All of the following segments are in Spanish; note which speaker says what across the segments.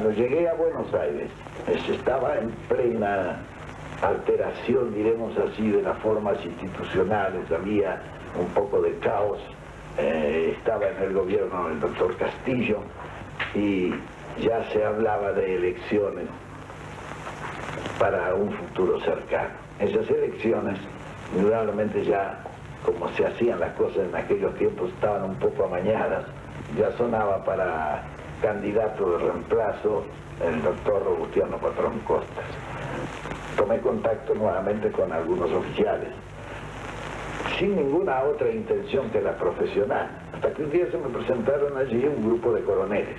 Speaker 1: Cuando llegué a Buenos Aires, estaba en plena alteración, diremos así, de las formas institucionales, había un poco de caos, estaba en el gobierno el doctor Castillo y ya se hablaba de elecciones para un futuro cercano. Esas elecciones, indudablemente ya, como se hacían las cosas en aquellos tiempos, estaban un poco amañadas. Ya sonaba para candidato de reemplazo el doctor Robustiano Patrón Costas. Tomé contacto nuevamente con algunos oficiales, sin ninguna otra intención que la profesional, hasta que un día se me presentaron allí un grupo de coroneles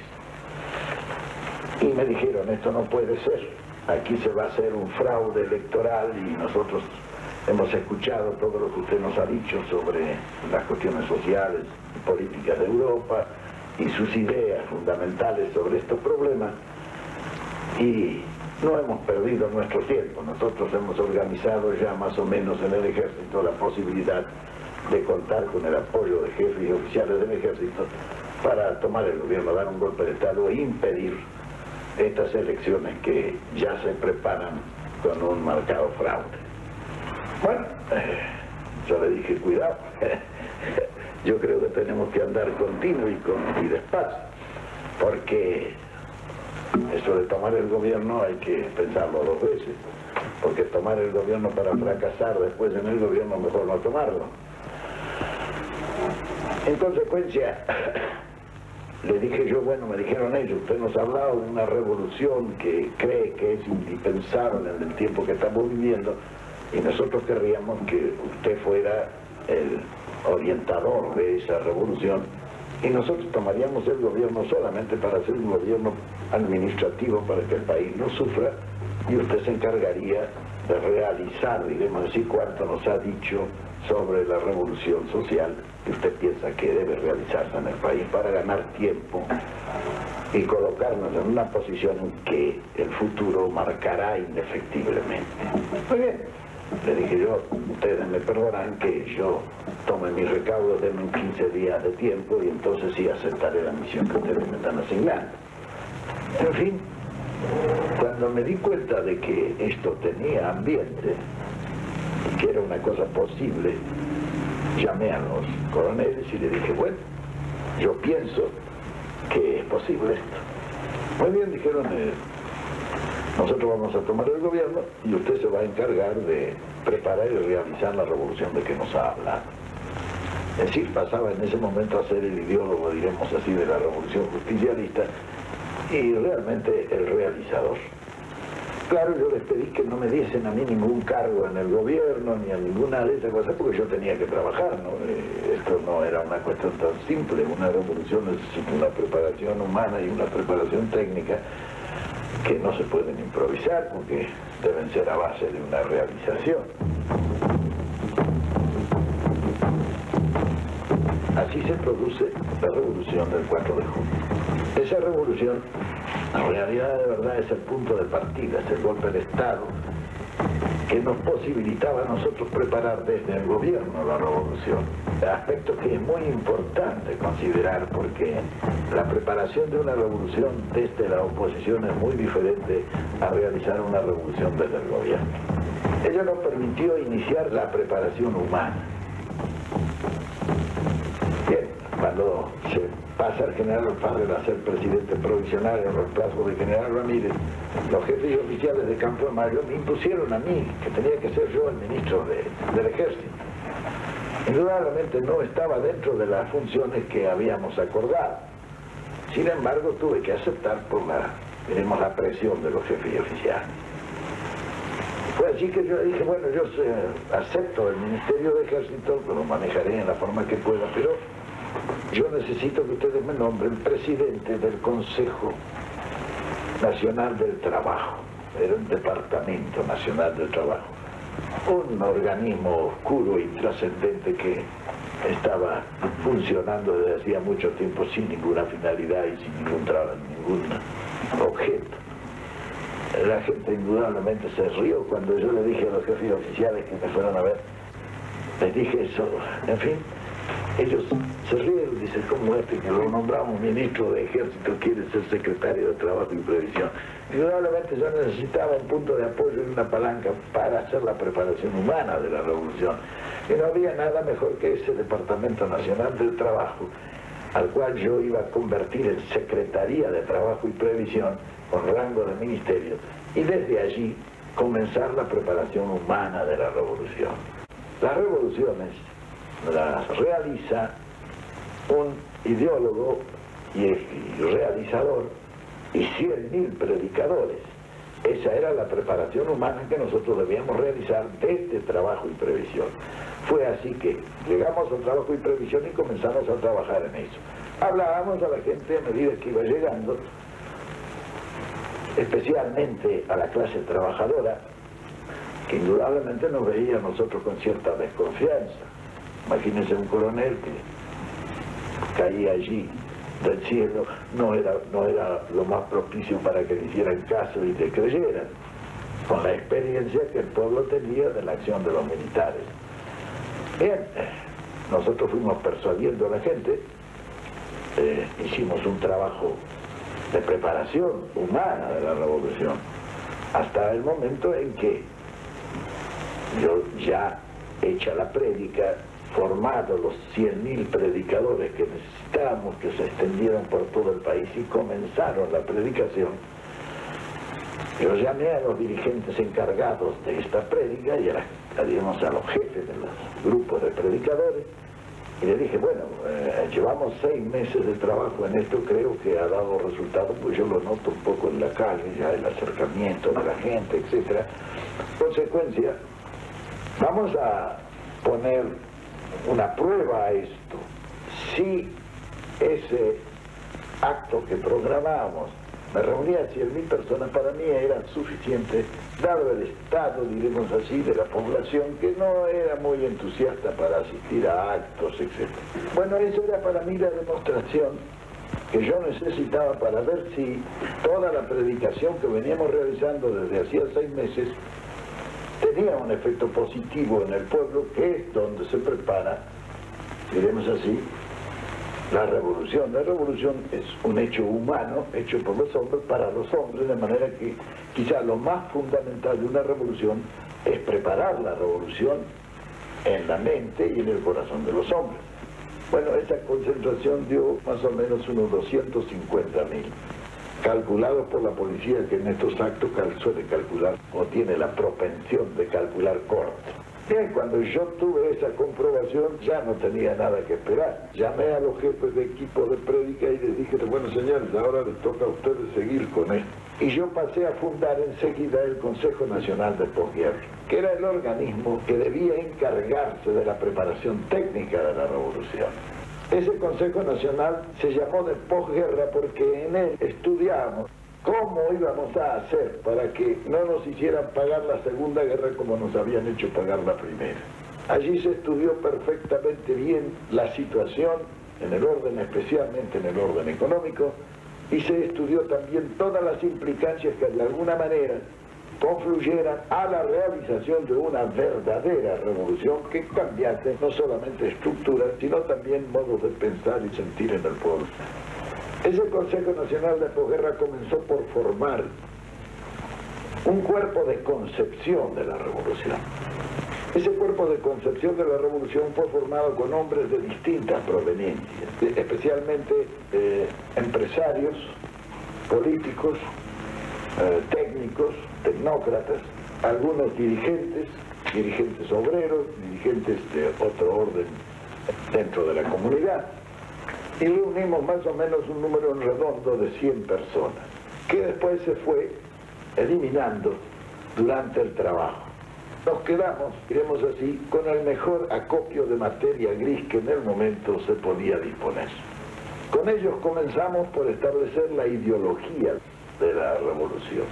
Speaker 1: y me dijeron: esto no puede ser, aquí se va a hacer un fraude electoral y nosotros hemos escuchado todo lo que usted nos ha dicho sobre las cuestiones sociales y políticas de Europa y sus ideas fundamentales sobre estos problemas, y no hemos perdido nuestro tiempo. Nosotros hemos organizado ya más o menos en el ejército la posibilidad de contar con el apoyo de jefes y oficiales del ejército para tomar el gobierno, dar un golpe de Estado e impedir estas elecciones que ya se preparan con un marcado fraude. Bueno, yo le dije: cuidado, yo creo que tenemos que andar continuo y despacio, porque eso de tomar el gobierno hay que pensarlo dos veces, porque tomar el gobierno para fracasar después en el gobierno, mejor no tomarlo. En consecuencia, le dije yo: bueno, me dijeron ellos, usted nos ha hablado de una revolución que cree que es indispensable en el tiempo que estamos viviendo, y nosotros querríamos que usted fuera el orientador de esa revolución, y nosotros tomaríamos el gobierno solamente para hacer un gobierno administrativo para que el país no sufra, y usted se encargaría de realizar, digamos así, cuanto nos ha dicho sobre la revolución social que usted piensa que debe realizarse en el país para ganar tiempo y colocarnos en una posición en que el futuro marcará indefectiblemente. Muy bien, le dije yo: ustedes me perdonan que yo tome mis recaudos, denme 15 días de tiempo y entonces sí aceptaré la misión que ustedes me están asignando. En fin, cuando me di cuenta de que esto tenía ambiente y que era una cosa posible, llamé a los coroneles y le dije: bueno, yo pienso que es posible esto. Muy bien, dijeron, nosotros vamos a tomar el gobierno y usted se va a encargar de preparar y realizar la revolución de que nos ha hablado. Es decir, pasaba en ese momento a ser el ideólogo, diremos así, de la revolución justicialista y realmente el realizador. Claro, yo les pedí que no me diesen a mí ningún cargo en el gobierno ni a ninguna de esas cosas, porque yo tenía que trabajar, ¿no? Esto no era una cuestión tan simple. Una revolución necesita una preparación humana y una preparación técnica que no se pueden improvisar, porque deben ser a base de una realización. Así se produce la revolución del 4 de junio. Esa revolución, en realidad, de verdad, es el punto de partida, es el golpe de Estado que nos posibilitaba a nosotros preparar desde el gobierno la revolución. Aspecto que es muy importante considerar, porque la preparación de una revolución desde la oposición es muy diferente a realizar una revolución desde el gobierno. Ello nos permitió iniciar la preparación humana. Bien, cuando se pasa el general Alfaro a ser presidente provisional en reemplazo de general Ramírez, los jefes y oficiales de Campo de Mayo me impusieron a mí que tenía que ser yo el ministro del ejército. Indudablemente no estaba dentro de las funciones que habíamos acordado. Sin embargo, tuve que aceptar por la presión de los jefes y oficiales. Fue así que yo dije: bueno, yo acepto el Ministerio de Ejército, que lo manejaré en la forma que pueda, pero yo necesito que ustedes me nombren presidente del Consejo Nacional del Trabajo. Era un Departamento Nacional del Trabajo, un organismo oscuro y trascendente que estaba funcionando desde hacía mucho tiempo sin ninguna finalidad y sin ningún objeto. La gente indudablemente se rió cuando yo le dije a los jefes oficiales que me fueron a ver. Les dije eso. En fin, Ellos se rieron, dicen, ¿cómo este que lo nombramos ministro de Ejército quiere ser secretario de Trabajo y Previsión? Indudablemente yo necesitaba un punto de apoyo y una palanca para hacer la preparación humana de la revolución. Y no había nada mejor que ese Departamento Nacional del Trabajo, al cual yo iba a convertir en Secretaría de Trabajo y Previsión, con rango de ministerio, y desde allí comenzar la preparación humana de la revolución. Las revoluciones las realiza un ideólogo y realizador y 100.000 predicadores. Esa era la preparación humana que nosotros debíamos realizar desde Trabajo y Previsión. Fue así que llegamos a Trabajo y Previsión y comenzamos a trabajar en eso. Hablábamos a la gente a medida que iba llegando, especialmente a la clase trabajadora, que indudablemente nos veía a nosotros con cierta desconfianza. Imagínense un coronel que caía allí del cielo, no era lo más propicio para que le hicieran caso y le creyeran, con la experiencia que el pueblo tenía de la acción de los militares. Bien, nosotros fuimos persuadiendo a la gente, hicimos un trabajo de preparación humana de la revolución, hasta el momento en que yo, ya hecha la prédica, formado los 100.000 predicadores que necesitábamos, que se extendieron por todo el país y comenzaron la predicación, yo llamé a los dirigentes encargados de esta prédica y a los jefes de los grupos de predicadores y les dije, bueno, llevamos 6 meses de trabajo en esto, creo que ha dado resultados, pues yo lo noto un poco en la calle, ya el acercamiento de la gente, etc. Consecuencia, vamos a poner una prueba a esto. Si ese acto que programamos, me reunía a 100.000 personas, para mí era suficiente, dado el estado, diremos así, de la población, que no era muy entusiasta para asistir a actos, etc. Bueno, eso era para mí la demostración que yo necesitaba para ver si toda la predicación que veníamos realizando desde hacía 6 meses tenía un efecto positivo en el pueblo, que es donde se prepara, diremos así, la revolución. La revolución es un hecho humano, hecho por los hombres, para los hombres, de manera que quizá lo más fundamental de una revolución es preparar la revolución en la mente y en el corazón de los hombres. Bueno, esa concentración dio más o menos unos 250.000, calculados por la policía, que en estos actos suele calcular o tiene la propensión de calcular corto. Bien, cuando yo tuve esa comprobación ya no tenía nada que esperar. Llamé a los jefes de equipo de prédica y les dije, bueno señores, ahora les toca a ustedes seguir con esto. Y yo pasé a fundar enseguida el Consejo Nacional de Posguerra, que era el organismo que debía encargarse de la preparación técnica de la revolución. Ese Consejo Nacional se llamó de posguerra porque en él estudiamos cómo íbamos a hacer para que no nos hicieran pagar la Segunda Guerra como nos habían hecho pagar la Primera. Allí se estudió perfectamente bien la situación en el orden, especialmente en el orden económico, y se estudió también todas las implicancias que de alguna manera confluyeran a la realización de una verdadera revolución que cambiase no solamente estructuras, sino también modos de pensar y sentir en el pueblo. Ese Consejo Nacional de Posguerra comenzó por formar un cuerpo de concepción de la revolución. Ese cuerpo de concepción de la revolución fue formado con hombres de distintas proveniencias, especialmente empresarios, políticos, técnicos, tecnócratas, algunos dirigentes obreros, dirigentes de otro orden dentro de la comunidad. Y reunimos más o menos un número redondo de 100 personas, que después se fue eliminando durante el trabajo. Nos quedamos, diremos así, con el mejor acopio de materia gris que en el momento se podía disponer. Con ellos comenzamos por establecer la ideología de la revolución,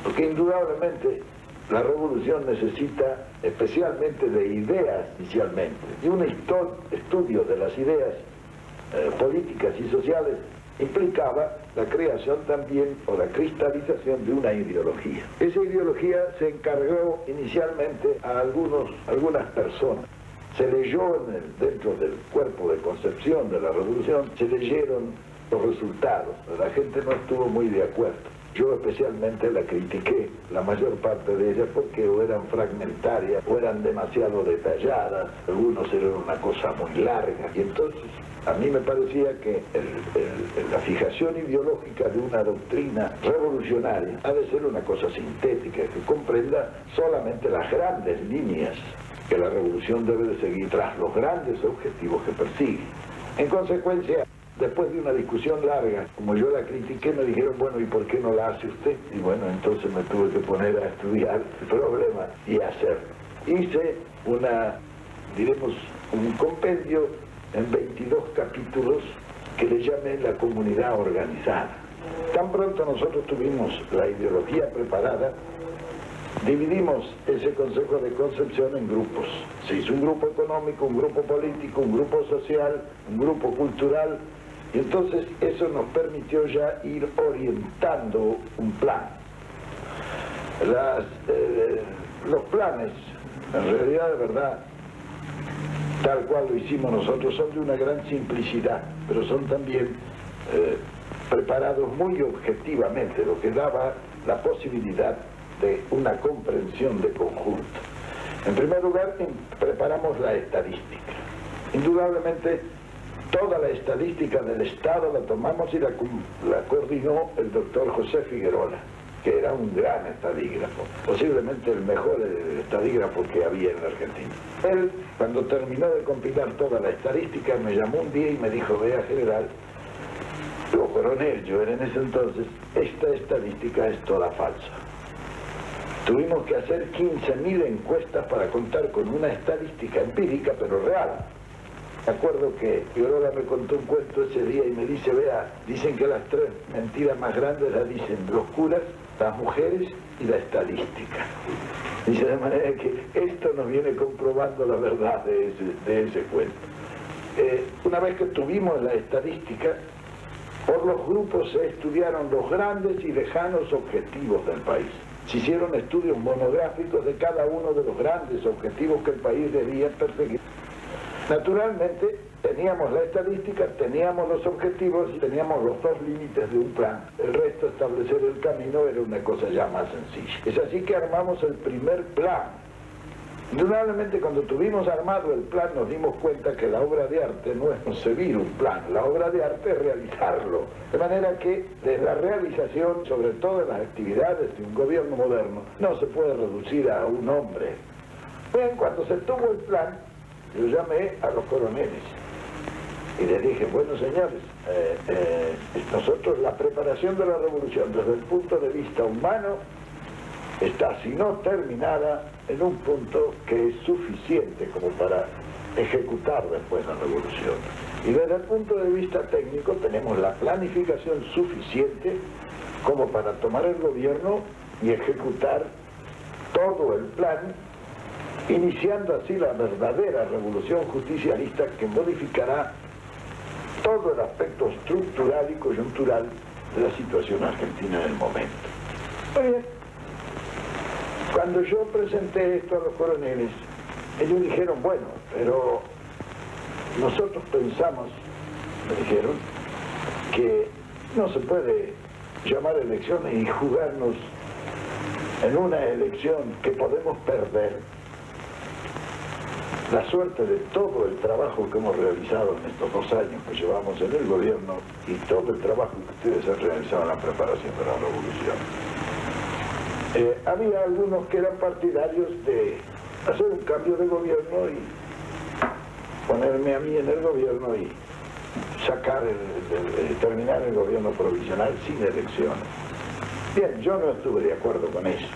Speaker 1: porque indudablemente la revolución necesita especialmente de ideas inicialmente, y un estudio de las ideas políticas y sociales implicaba la creación también o la cristalización de una ideología. Esa ideología se encargó inicialmente a algunas personas. se leyó dentro del cuerpo de concepción de la revolución, se leyeron los resultados. La gente no estuvo muy de acuerdo. Yo especialmente la critiqué, la mayor parte de ellas, porque o eran fragmentarias o eran demasiado detalladas, algunos eran una cosa muy larga. Y entonces a mí me parecía que la fijación ideológica de una doctrina revolucionaria ha de ser una cosa sintética, que comprenda solamente las grandes líneas que la revolución debe de seguir tras los grandes objetivos que persigue. En consecuencia, después de una discusión larga, como yo la critiqué, me dijeron, bueno, ¿y por qué no la hace usted? Y bueno, entonces me tuve que poner a estudiar el problema y hacerlo. Hice un compendio en 22 capítulos que le llamé La Comunidad Organizada. Tan pronto nosotros tuvimos la ideología preparada, dividimos ese Consejo de Concepción en grupos. Se hizo un grupo económico, un grupo político, un grupo social, un grupo cultural, y entonces eso nos permitió ya ir orientando un plan. Los planes, en realidad, de verdad, tal cual lo hicimos nosotros, son de una gran simplicidad, pero son también preparados muy objetivamente, lo que daba la posibilidad de una comprensión de conjunto. En primer lugar, preparamos la estadística. Indudablemente, toda la estadística del Estado la tomamos y la coordinó el doctor José Figuerola, que era un gran estadígrafo, posiblemente el mejor estadígrafo que había en la Argentina. Él, cuando terminó de compilar toda la estadística, me llamó un día y me dijo, vea, general, o coronel, yo era en ese entonces, esta estadística es toda falsa. Tuvimos que hacer 15.000 encuestas para contar con una estadística empírica, pero real. Me acuerdo que Figuerola me contó un cuento ese día y me dice, vea, dicen que las 3 mentiras más grandes las dicen los curas, las mujeres y la estadística. Dice, de manera que esto nos viene comprobando la verdad de ese cuento. Una vez que tuvimos la estadística, por los grupos se estudiaron los grandes y lejanos objetivos del país. Se hicieron estudios monográficos de cada uno de los grandes objetivos que el país debía perseguir. Naturalmente, teníamos la estadística, teníamos los objetivos y teníamos los 2 límites de un plan. El resto, establecer el camino, era una cosa ya más sencilla. Es así que armamos el primer plan. Indudablemente, cuando tuvimos armado el plan, nos dimos cuenta que la obra de arte no es concebir un plan, la obra de arte es realizarlo. De manera que, de la realización, sobre todo en las actividades de un gobierno moderno, no se puede reducir a un hombre. Bien, cuando se tuvo el plan, yo llamé a los coroneles y les dije, bueno, señores, nosotros la preparación de la revolución desde el punto de vista humano está, si no terminada, en un punto que es suficiente como para ejecutar después la revolución. Y desde el punto de vista técnico tenemos la planificación suficiente como para tomar el gobierno y ejecutar todo el plan, iniciando así la verdadera revolución justicialista que modificará todo el aspecto estructural y coyuntural de la situación argentina en el momento. Muy bien. Cuando yo presenté esto a los coroneles, ellos dijeron, bueno, pero nosotros pensamos, me dijeron, que no se puede llamar elecciones y jugarnos en una elección que podemos perder la suerte de todo el trabajo que hemos realizado en estos 2 años que llevamos en el gobierno y todo el trabajo que ustedes han realizado en la preparación de la revolución. Había algunos que eran partidarios de hacer un cambio de gobierno y ponerme a mí en el gobierno y terminar el gobierno provisional sin elecciones. Bien, yo no estuve de acuerdo con eso.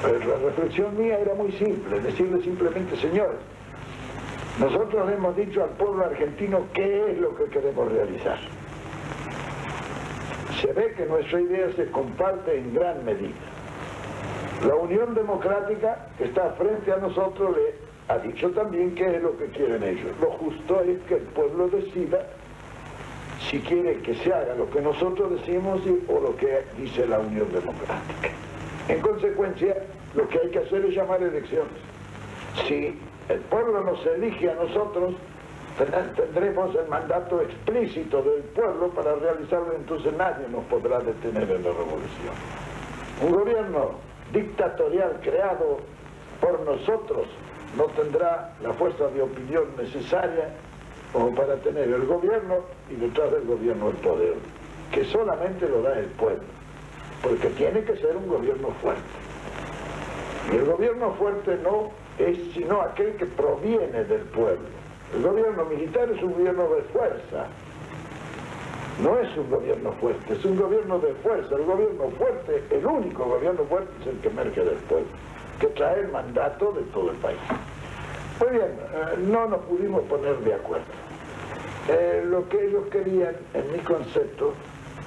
Speaker 1: Pero la reflexión mía era muy simple, decirle simplemente, señores, nosotros le hemos dicho al pueblo argentino qué es lo que queremos realizar. Se ve que nuestra idea se comparte en gran medida. La Unión Democrática que está frente a nosotros le ha dicho también qué es lo que quieren ellos. Lo justo es que el pueblo decida si quiere que se haga lo que nosotros decimos o lo que dice la Unión Democrática. En consecuencia, lo que hay que hacer es llamar elecciones. Si el pueblo nos elige a nosotros, tendremos el mandato explícito del pueblo para realizarlo, entonces nadie nos podrá detener en la revolución. Un gobierno dictatorial creado por nosotros no tendrá la fuerza de opinión necesaria como para tener el gobierno y detrás del gobierno el poder, que solamente lo da el pueblo, porque tiene que ser un gobierno fuerte. Y el gobierno fuerte no es sino aquel que proviene del pueblo. El gobierno militar es un gobierno de fuerza, no es un gobierno fuerte, es un gobierno de fuerza. El gobierno fuerte, el único gobierno fuerte es el que emerge del pueblo, que trae el mandato de todo el país. Muy bien, no nos pudimos poner de acuerdo. Lo que ellos querían, en mi concepto,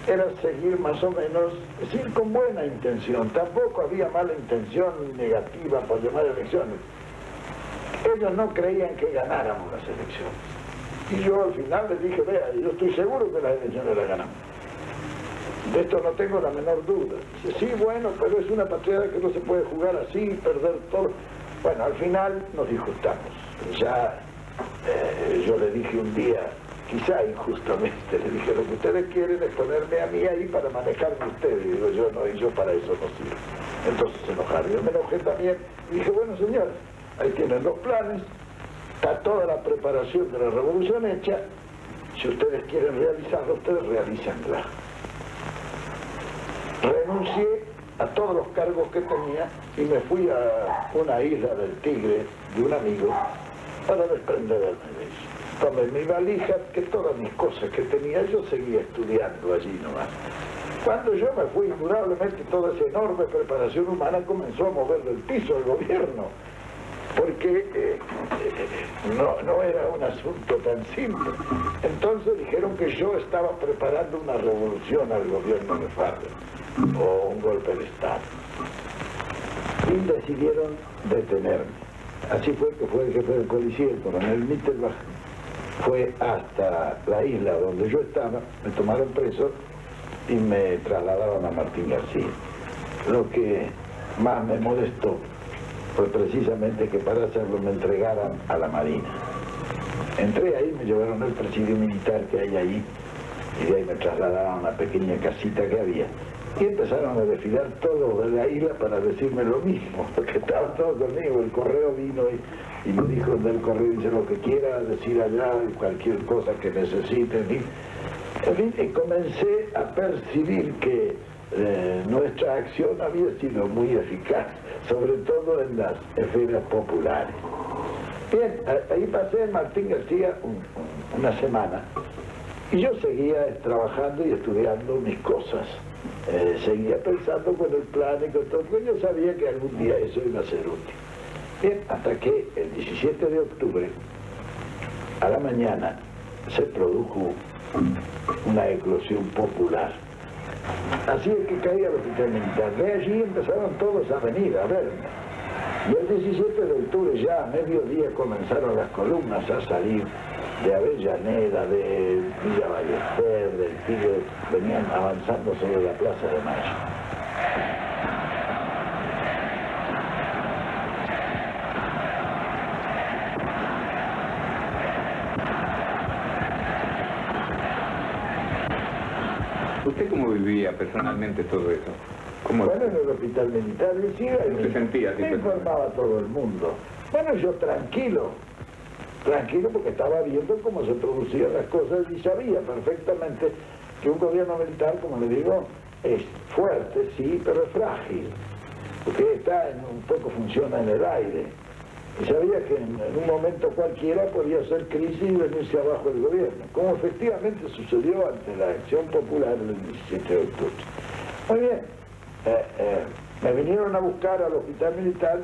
Speaker 1: era seguir más o menos, es decir, con buena intención. Tampoco había mala intención negativa por llamar elecciones. Ellos no creían que ganáramos las elecciones. Y yo al final les dije, vea, yo estoy seguro que las elecciones las ganamos. De esto no tengo la menor duda. Dice, sí, bueno, pero es una patriada que no se puede jugar así, perder todo. Bueno, al final nos disgustamos. Ya yo le dije un día, quizá injustamente, le dije, lo que ustedes quieren es ponerme a mí ahí para manejarme ustedes. Y digo, yo no, y yo para eso no sirvo. Entonces se enojaron. Yo me enojé también y dije, bueno, señores, ahí tienen los planes, está toda la preparación de la revolución hecha. Si ustedes quieren realizarla, ustedes realícenla. Renuncié a todos los cargos que tenía y me fui a una isla del Tigre de un amigo para desprenderme de eso. Tomé mi valija, que todas mis cosas que tenía, yo seguía estudiando allí nomás. Cuando yo me fui, indudablemente toda esa enorme preparación humana comenzó a mover del piso el gobierno, porque no era un asunto tan simple. Entonces dijeron que yo estaba preparando una revolución al gobierno de Farrell, o un golpe de Estado. Y decidieron detenerme. Así fue que fue el jefe de policía, el coronel Mittelbach, fue hasta la isla donde yo estaba, me tomaron preso y me trasladaron a Martín García. Lo que más me molestó fue precisamente que para hacerlo me entregaran a la Marina. Entré ahí, me llevaron al presidio militar que hay allí y de ahí me trasladaron a una pequeña casita que había y empezaron a desfilar todos de la isla para decirme lo mismo, porque estaban todos conmigo. El correo vino y me dijo del correo, dice lo que quiera decir allá, cualquier cosa que necesiten. Y comencé a percibir que nuestra acción había sido muy eficaz, sobre todo en las esferas populares. Bien, ahí pasé en Martín García una semana y yo seguía trabajando y estudiando mis cosas. Seguía pensando con el plan y con todo, porque yo sabía que algún día eso iba a ser útil. Bien, hasta que el 17 de octubre, a la mañana, se produjo una eclosión popular. Así es que caía el hospital militar. De allí empezaron todos a venir a verme. Y el 17 de octubre ya a mediodía comenzaron las columnas a salir de Avellaneda, de Villa Ballester, del Tigre, venían avanzando sobre la Plaza de Mayo.
Speaker 2: ¿Usted cómo vivía personalmente todo eso?
Speaker 1: Bueno, en el hospital militar decía,
Speaker 2: ¿Cómo se sentía?
Speaker 1: Me informaba a todo el mundo. Bueno, yo tranquilo porque estaba viendo cómo se producían las cosas y sabía perfectamente que un gobierno militar, como le digo, es fuerte, sí, pero es frágil, porque está un poco funciona en el aire. Y sabía que en un momento cualquiera podía ser crisis y venirse abajo el gobierno, como efectivamente sucedió ante la acción popular el 17 de octubre. Muy bien, me vinieron a buscar al hospital militar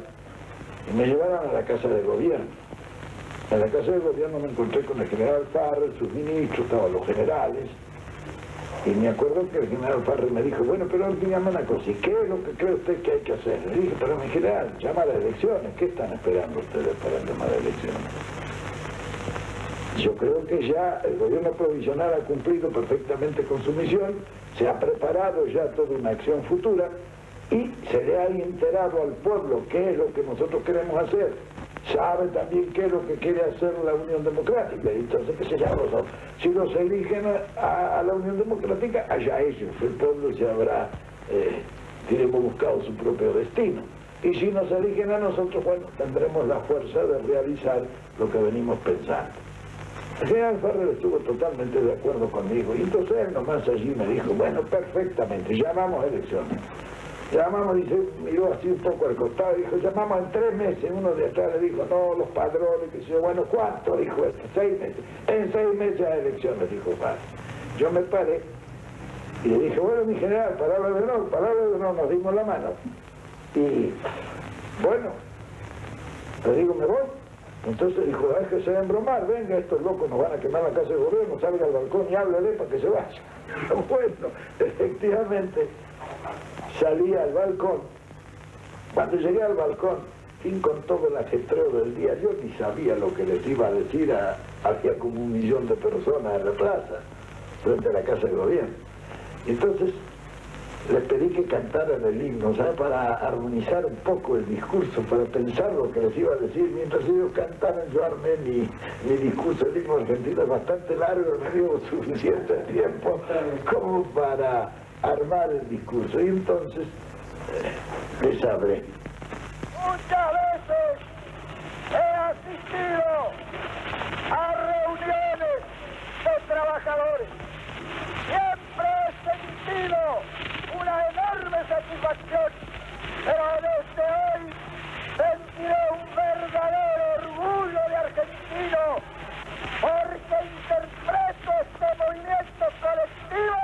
Speaker 1: y me llevaron a la casa de gobierno. En la casa del gobierno me encontré con el general Farrell, sus ministros, estaban los generales, y me acuerdo que el general Farrell me dijo, bueno, pero dígame una cosa, ¿y qué es lo que cree usted que hay que hacer? Le dije, pero mi general, llama a las elecciones, ¿qué están esperando ustedes para llamar a elecciones? Yo creo que ya el gobierno provisional ha cumplido perfectamente con su misión, se ha preparado ya toda una acción futura y se le ha enterado al pueblo qué es lo que nosotros queremos hacer. sabe también qué es lo que quiere hacer la Unión Democrática. Entonces, qué sé yo, si los eligen a la Unión Democrática, allá ellos, el pueblo ya habrá, diremos, buscado su propio destino. Y si nos eligen a nosotros, bueno, tendremos la fuerza de realizar lo que venimos pensando. El general Ferrer estuvo totalmente de acuerdo conmigo, y entonces él nomás allí me dijo, bueno, perfectamente, llamamos elecciones. Llamamos, dice, miró así un poco al costado, dijo, llamamos en 3 meses. Uno de atrás le dijo, no, los padrones, que sé yo, bueno, ¿cuánto? Dijo esto, 6 meses. En 6 meses hay elecciones, dijo padre. Yo me paré y le dije, bueno, mi general, palabra de honor, nos dimos la mano. Y, bueno, le digo, me voy. Entonces dijo, déjese de embromar, venga, estos locos nos van a quemar la casa de gobierno, salga al balcón y háblele para que se vaya. Bueno, efectivamente, salí al balcón. Cuando llegué al balcón, sin con todo el ajetreo del día, yo ni sabía lo que les iba a decir había como 1 millón de personas en la plaza, frente a la casa de gobierno. Y entonces les pedí que cantaran el himno, ¿sabes? Para armonizar un poco el discurso, para pensar lo que les iba a decir. Mientras ellos cantaban, yo armé mi discurso. El himno argentino es bastante largo, no dio suficiente tiempo como para armar el discurso. Y entonces les hablé.
Speaker 3: Muchas veces he asistido a reuniones de trabajadores. Siempre he sentido una enorme satisfacción, pero desde hoy sentiré un verdadero orgullo de argentino, porque interpreto este movimiento colectivo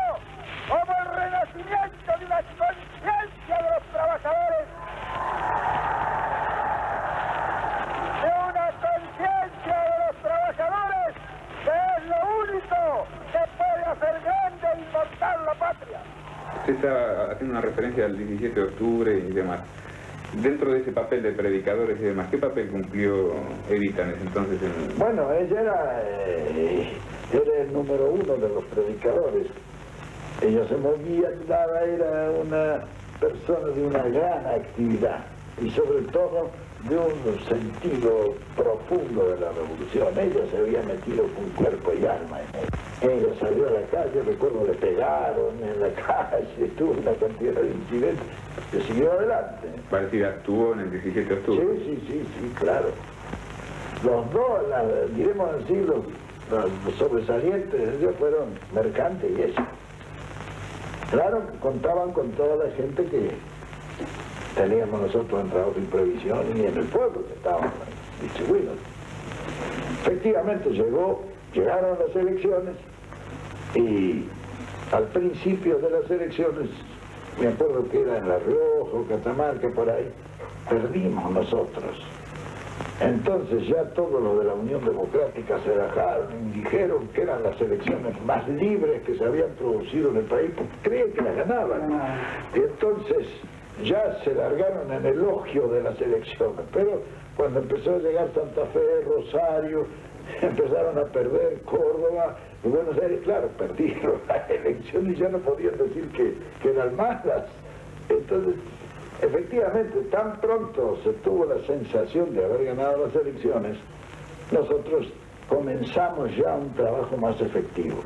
Speaker 3: como el renacimiento de una conciencia de los trabajadores, de una conciencia de los trabajadores que es lo único que puede hacer grande e inmortal la patria.
Speaker 2: Usted está haciendo una referencia al 17 de octubre y demás. Dentro de ese papel de predicadores y demás, ¿qué papel cumplió Evita en ese entonces?
Speaker 1: Bueno, ella era el número 1 de los predicadores. Ella se movía, era una persona de una gran actividad y sobre todo de un sentido profundo de la revolución. Ella se había metido con cuerpo y alma en él. Ella salió a la calle, recuerdo, le pegaron en la calle, tuvo una cantidad de incidentes, que siguió adelante.
Speaker 2: Parecida, actuó en el 17 de octubre.
Speaker 1: Sí, claro. Los dos, diremos así, los sobresalientes de ellos fueron Mercante y ella. Claro que contaban con toda la gente que teníamos nosotros en trabajo sin previsión y en el pueblo que estábamos distribuidos. Efectivamente llegaron las elecciones y al principio de las elecciones, me acuerdo que era en La Rioja o Catamarca, por ahí, perdimos nosotros. Entonces ya todo lo de la Unión Democrática se dejaron y dijeron que eran las elecciones más libres que se habían producido en el país, porque creían que las ganaban. Y entonces ya se largaron en elogio de las elecciones, pero cuando empezó a llegar Santa Fe, Rosario, empezaron a perder Córdoba y Buenos Aires, claro, perdieron las elecciones y ya no podían decir que eran malas. Entonces, efectivamente, tan pronto se tuvo la sensación de haber ganado las elecciones, nosotros comenzamos ya un trabajo más efectivo.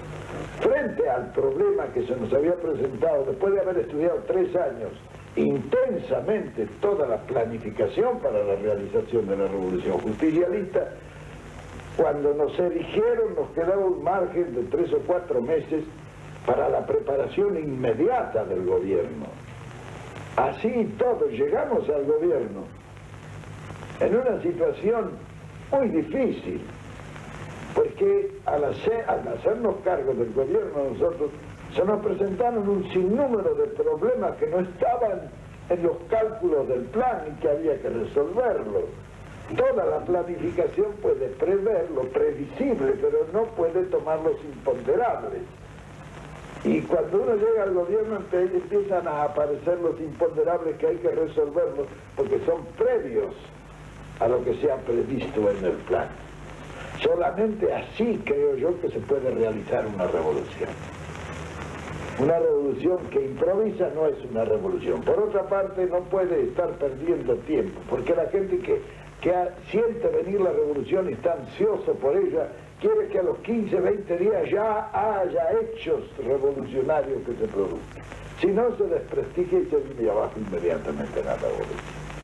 Speaker 1: Frente al problema que se nos había presentado, después de haber estudiado 3 años, intensamente toda la planificación para la realización de la revolución justicialista, cuando nos eligieron nos quedaba un margen de 3 o 4 meses para la preparación inmediata del gobierno. Así todos llegamos al gobierno en una situación muy difícil, porque al hacernos cargo del gobierno nosotros se nos presentaron un sinnúmero de problemas que no estaban en los cálculos del plan y que había que resolverlo. Toda la planificación puede prever lo previsible, pero no puede tomar los imponderables. Y cuando uno llega al gobierno empiezan a aparecer los imponderables que hay que resolverlos porque son previos a lo que se ha previsto en el plan. Solamente así creo yo que se puede realizar una revolución. Una revolución que improvisa no es una revolución. Por otra parte, no puede estar perdiendo tiempo, porque la gente que que siente venir la revolución y está ansioso por ella, quiere que a los 15, 20 días ya haya hechos revolucionarios que se produzcan. Si no, se desprestigia y se viene abajo inmediatamente en la revolución.